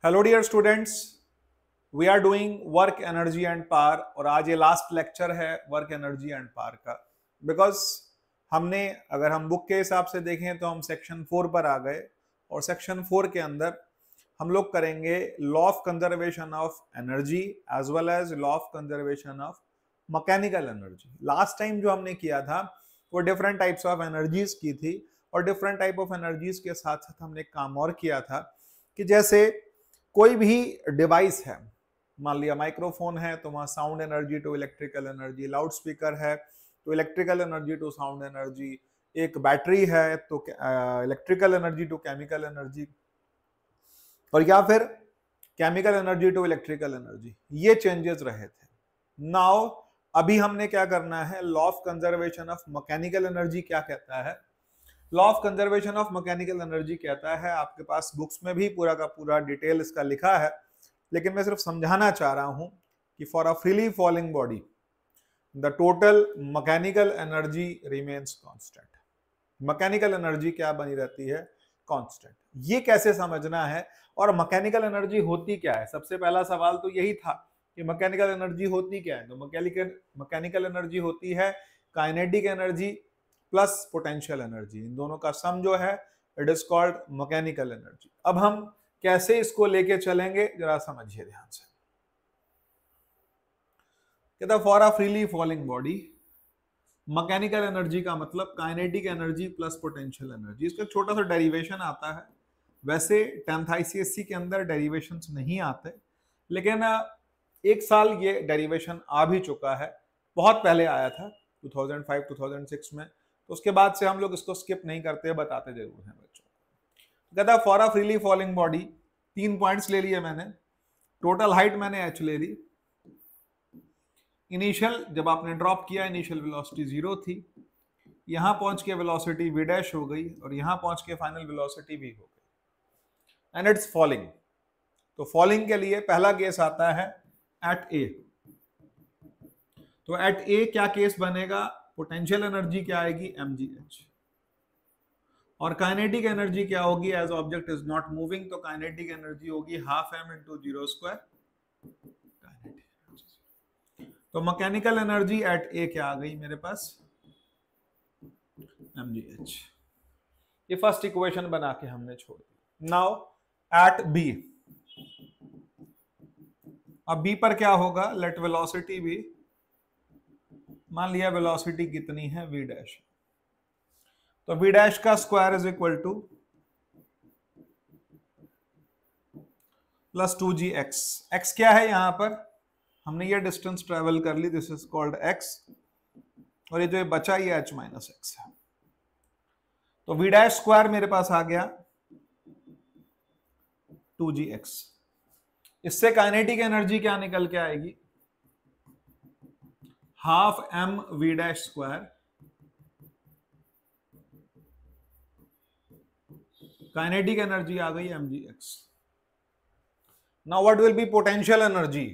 Hello dear students, we are doing work energy and power और आज ये last lecture है वर्क एनर्जी एंड पावर का। Because हमने अगर हम बुक के हिसाब से देखें तो हम सेक्शन 4 पर आ गए और सेक्शन 4 के अंदर हम लोग करेंगे law of conservation of energy as well as law of conservation of mechanical energy. Last time जो हमने किया था वो डिफरेंट टाइप्स ऑफ एनर्जीज की थी और डिफरेंट टाइप ऑफ एनर्जीज के साथ साथ हमने एक काम और किया था कि जैसे कोई भी डिवाइस है, मान लिया माइक्रोफोन है तो वहां sound energy to electrical energy, loud speaker है तो electrical energy to sound energy, एक बैटरी है तो electrical energy to chemical energy, और या फिर chemical energy to electrical energy. ये चेंजेस रहे थे। नाउ अभी हमने क्या करना है, law of conservation of mechanical energy क्या कहता है। Law of conservation of mechanical energy कहता है, आपके पास बुक्स में भी पूरा का पूरा डिटेल इसका लिखा है, लेकिन मैं सिर्फ समझाना चाह रहा हूं कि for a freely falling body the total mechanical energy remains constant. Mechanical energy क्या बनी रहती है, कांस्टेंट। ये कैसे समझना है और मैकेनिकल एनर्जी होती क्या है। सबसे पहला सवाल तो यही था कि मैकेनिकल एनर्जी होती क्या है। तो मैकेनिकल एनर्जी होती है kinetic energy plus potential energy, इन दोनों का सम जो है it is called mechanical energy. अब हम कैसे इसको लेके चलेंगे जरा समझिए ध्यान से। कहता for a freely falling body mechanical energy का मतलब kinetic energy plus potential energy. इसका छोटा सा डेरिवेशन आता है। वैसे 10th ICSE के अंदर डेरिवेशंस नहीं आते, लेकिन एक साल ये डेरिवेशन आ भी चुका है। बहुत पहले आया था 2005-2006 में, तो उसके बाद से हम लोग इसको स्किप नहीं करते, बताते जरूर हैं बच्चों को। कहता for a freely falling body, 3 points ले लिए मैंने। टोटल हाइट मैंने h ले ली। इनिशियल जब आपने ड्रॉप किया इनिशियल वेलोसिटी 0 थी, यहां पहुंच के वेलोसिटी v डैश हो गई और यहां पहुंच के फाइनल वेलोसिटी v हो गई एंड इट्स फॉलिंग। तो फॉलिंग के लिए पहला केस आता है एट a। तो एट a क्या केस बनेगा, पोटेंशियल एनर्जी क्या आएगी, mgh, और काइनेटिक एनर्जी क्या होगी, as object is not moving तो काइनेटिक एनर्जी होगी हाफ m इंटू 0² काइनेटिक। तो मैकेनिकल एनर्जी एट a क्या आ गई मेरे पास, mgh। ये फर्स्ट इक्वेशन बना के हमने छोड़ दी। नाउ एट b, अब b पर क्या होगा, लेट वेलोसिटी भी, मान लिया वेलोसिटी कितनी है v डैश, तो v डैश का square is equal two plus 2gx। x क्या है यहां पर, हमने ये डिस्टेंस ट्रेवल कर ली, दिस इज कॉल्ड x, और ये जो बचा ये h माइनस x है। तो v डैश स्क्वायर मेरे पास आ गया 2gx। इससे काइनेटिक एनर्जी क्या निकल के आएगी, half m v dash square, kinetic energy आ गई mgx। Now what will be potential energy,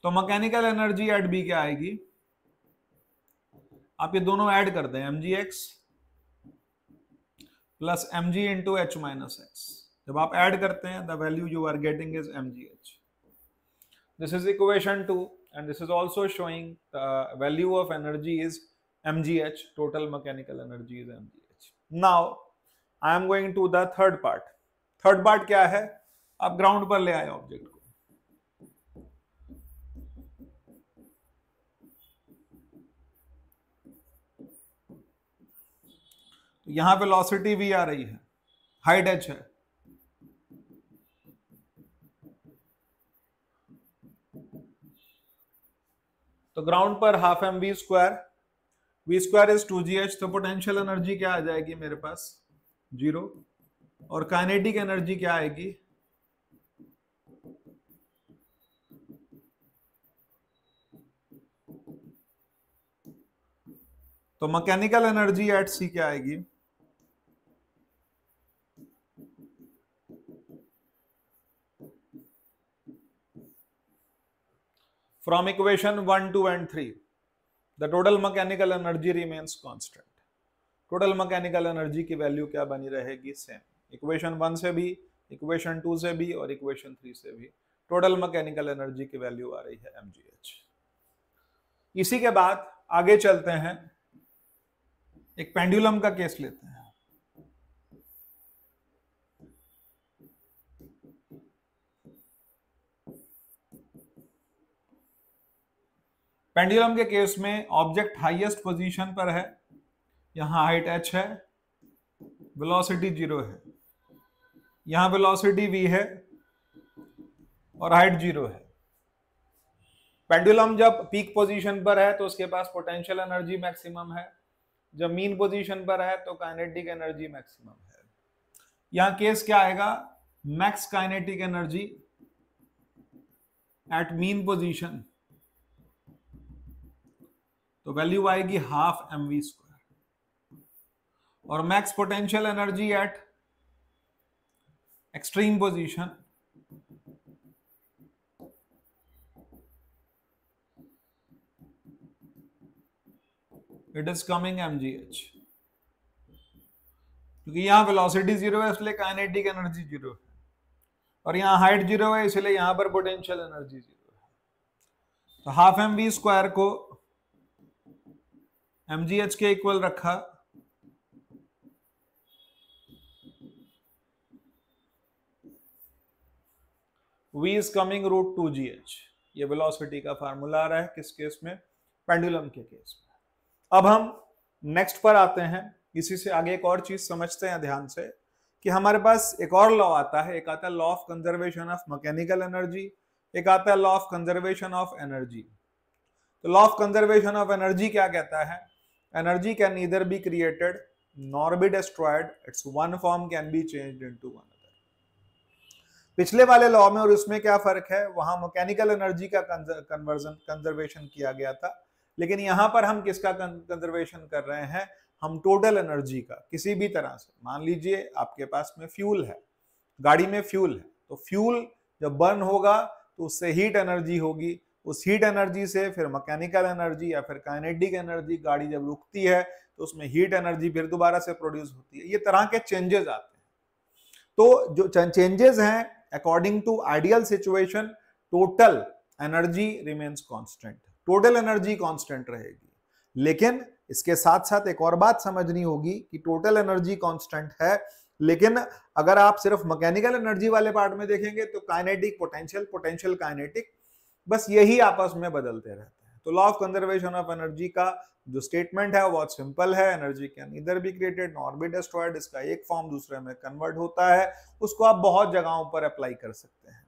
तो मैकेनिकल एनर्जी एट बी क्या आएगी, आप ये दोनों ऐड कर दें, mgx plus mg into h minus x। जब आप ऐड करते हैं the value you are getting is mgh। This is equation 2 and this is also showing the value of energy is mgh, total mechanical energy is mgh. Now I am going to the third part. Third part क्या है, आप ground पर ले आए object को, तो यहां velocity v आ रही है, हाइट h है, तो ग्राउंड पर half m v square, v square is 2gh, तो पोटेंशियल एनर्जी क्या आ जाएगी मेरे पास 0, और काइनेटिक एनर्जी क्या आएगी, तो मैकेनिकल एनर्जी एट c क्या आएगी, from equation 1, 2 and 3 the total mechanical energy remains constant. Total mechanical energy की वैल्यू क्या बनी रहेगी, सेम। इक्वेशन 1 से भी, इक्वेशन 2 से भी और इक्वेशन 3 से भी टोटल मैकेनिकल एनर्जी की वैल्यू आ रही है mgh। इसी के बाद आगे चलते हैं, एक पेंडुलम का केस लेते हैं। पेंडुलम के केस में ऑब्जेक्ट हाईएस्ट पोजीशन पर है, यहां हाइट h है, वेलोसिटी 0 है, यहां वेलोसिटी v है और हाइट 0 है। पेंडुलम जब पीक पोजीशन पर है तो उसके पास पोटेंशियल एनर्जी मैक्सिमम है, जब मीन पोजीशन पर है तो काइनेटिक एनर्जी मैक्सिमम है। यहां केस क्या आएगा, max kinetic energy at mean position, तो वैल्यू आएगी हाफ mv स्क्वायर, और max potential energy at extreme position, it is coming mgh। क्योंकि यहां वेलोसिटी 0 है इसलिए काइनेटिक एनर्जी 0 है, और यहां हाइट 0 है इसलिए यहां पर पोटेंशियल एनर्जी 0 है। तो हाफ mv स्क्वायर को mgh के इक्वल रखा, v is coming root 2gh। ये वेलोसिटी का फार्मूला आ रहा है किस केस में, पेंडुलम के केस में। अब हम नेक्स्ट पर आते हैं, इसी से आगे एक और चीज समझते हैं ध्यान से, कि हमारे पास एक और लॉ आता है, एक आता है law of conservation of mechanical energy, एक आता है law of conservation of energy. तो law of conservation of energy क्या कहता है, energy can neither be created nor be destroyed, it's one form can be changed into one other. पिछले वाले law में और उसमें क्या फर्क है, वहां मैकेनिकल एनर्जी का कंजर्वेशन किया गया था, लेकिन यहां पर हम किसका कंजर्वेशन कर रहे हैं, हम टोटल एनर्जी का। किसी भी तरह से मान लीजिए आपके पास में फ्यूल है, गाड़ी में फ्यूल है, तो फ्यूल जब बर्न होगा तो उससे हीट एनर्जी होगी, उस हीट एनर्जी से फिर मैकेनिकल एनर्जी या फिर काइनेटिक एनर्जी, गाड़ी जब रुकती है तो उसमें हीट एनर्जी फिर दोबारा से प्रोड्यूस होती है। ये तरह के चेंजेस आते हैं। तो जो चेंजेस हैं, according to ideal situation total energy remains constant, total energy constant रहेगी। लेकिन इसके साथ साथ एक और बात समझनी होगी कि टोटल एनर्जी कांस्टेंट है, लेकिन अगर आप सिर्फ मैकेनिकल एनर्जी वाले पार्ट में देखेंगे तो काइनेटिक पोटेंशियल, पोटेंशियल काइनेटिक, बस यही आपस में बदलते रहते हैं। तो law of conservation of energy का जो स्टेटमेंट है बहुत सिंपल है, energy can either be created nor be destroyed. इसका एक फॉर्म दूसरे में कन्वर्ट होता है, उसको आप बहुत जगहों पर अप्लाई कर सकते हैं।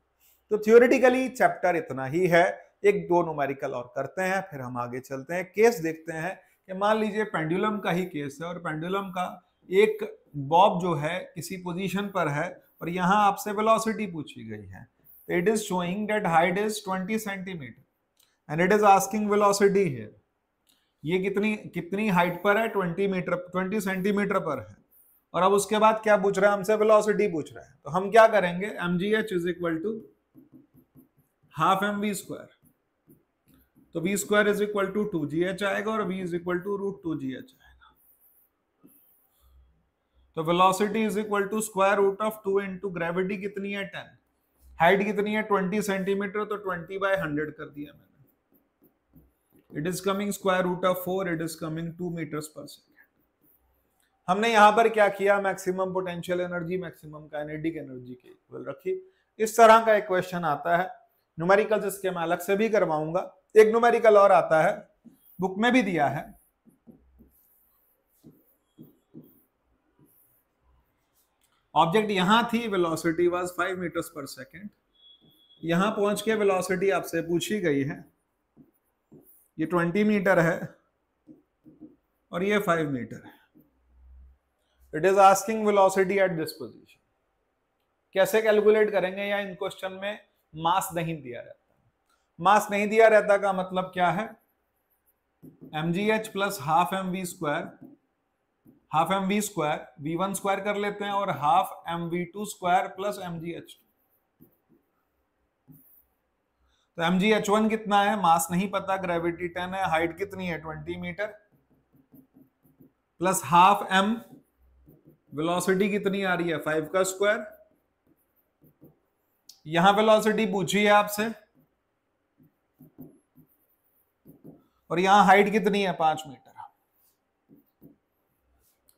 तो थियोरेटिकली चैप्टर इतना ही है, एक दो न्यूमेरिकल और करते हैं, फिर हम आगे चलते हैं। केस देखते हैं कि मान लीजिए पेंडुलम का ही केस है, और पेंडुलम का एक बॉब जो है किसी पोजीशन पर है और यहां आपसे वेलोसिटी पूछी गई है। तो it is showing that height is 20 centimetre and it is asking velocity here. ये कितनी हाइट पर है, 20 सेंटीमीटर पर है, और अब उसके बाद क्या पूछ रहा है हमसे, वेलोसिटी पूछ रहा है। तो हम क्या करेंगे, mgh is equal to half mv square, तो v square is equal to 2gh आएगा और v is equal to root 2gh आएगा। तो velocity is equal to square root of 2 into gravity कितनी है 10, हाइट कितनी है 20 सेंटीमीटर, तो 20/100 कर दिया मैंने। It is coming square root of 4, it is coming 2 metres पर सेकेंड। हमने यहां पर क्या किया, maximum potential energy maximum kinetic energy के इक्वल रखी। इस तरह का एक क्वेश्चन आता है, न्यूमेरिकल्स इसके मैं अलग से भी करवाऊंगा। एक न्यूमेरिकल और आता है, बुक में भी दिया है, ऑब्जेक्ट यहां थी, वेलोसिटी वाज 5 मीटर्स पर सेकेंड, यहां पहुंच के वेलोसिटी आपसे पूछी गई है, ये 20 मीटर है और ये 5 मीटर है। It is asking velocity at this position. कैसे कैलकुलेट करेंगे, या इन क्वेश्चन में मास नहीं दिया रहता। मास नहीं दिया रहता का मतलब क्या है, mgh plus half mv square, half mv square v1 square कर लेते हैं, और half mv2 square plus mgh। तो mgh1 कितना है, मास नहीं पता, ग्रेविटी 10 है, हाइट कितनी है 20 metre, plus half m, velocity कितनी आ रही है 5 का स्क्वायर। यहां वेलोसिटी पूछी है आपसे और यहां हाइट कितनी है 5 मीटर।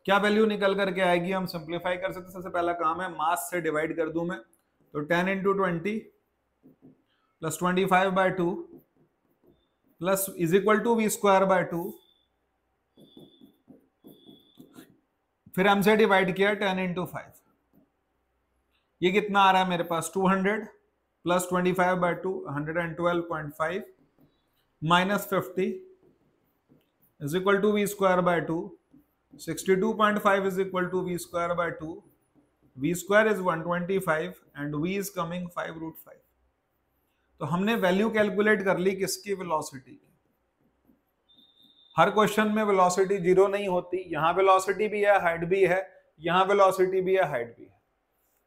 क्या वैल्यू निकल करके आएगी, हम सिंप्लीफाई कर सकते हैं। सबसे पहला काम है मास से डिवाइड कर दूं मैं, तो 10 into 20 plus 25/2 plus is equal to V square by 2, फिर हमसे डिवाइड किया 10 इंटू 5, ये कितना आ रहा है मेरे पास 200 plus 25/2 112.5 minus 50 is equal to V square by 2, 62.5 is equal to v square by 2, v square is 125 and v is coming 5√5। तो हमने वैल्यू कैलकुलेट कर ली किसकी, वेलोसिटी की। हर क्वेश्चन में वेलोसिटी जीरो नहीं होती, यहां वेलोसिटी भी है हाइट भी है, यहां वेलोसिटी भी है हाइट भी है।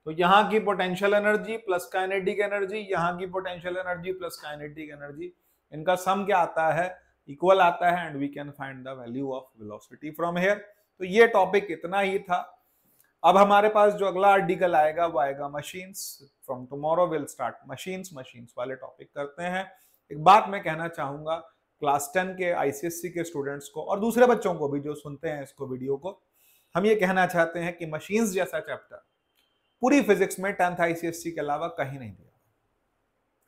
तो यहां की potential energy plus kinetic energy, यहां की potential energy plus kinetic energy, इनका सम क्या आता है, इक्वल आता है, and we can find the value of velocity from here. तो ये टॉपिक इतना ही था। अब हमारे पास जो अगला आर्टिकल आएगा वो आएगा machines. From tomorrow will start machines वाले टॉपिक करते हैं। एक बात मैं कहना चाहूंगा क्लास 10 के आईसीएससी के स्टूडेंट्स को और दूसरे बच्चों को भी जो सुनते हैं इसको वीडियो को, हम ये कहना चाहते हैं कि मशीन्स जैसा चैप्टर पूरी फिजिक्स में 10th आईसीएससी के अलावा कहीं नहीं दिया।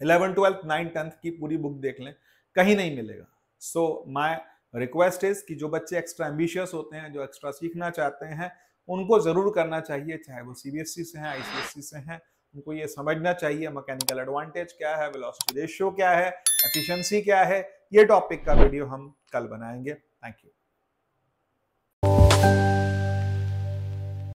11th 12th 9th 10th की पूरी बुक देख लें, कहीं नहीं मिलेगा। सो माय रिक्वेस्ट इज कि जो बच्चे एक्स्ट्रा एम्बिशियस होते हैं, जो एक्स्ट्रा सीखना चाहते हैं, उनको जरूर करना चाहिए, चाहे वो सीबीएसई से हैं आईसीएससी से हैं। उनको ये समझना चाहिए मैकेनिकल एडवांटेज क्या है, वेलोसिटी रेशियो क्या है, एफिशिएंसी क्या है। ये टॉपिक का वीडियो हम कल बनाएंगे। Thank you.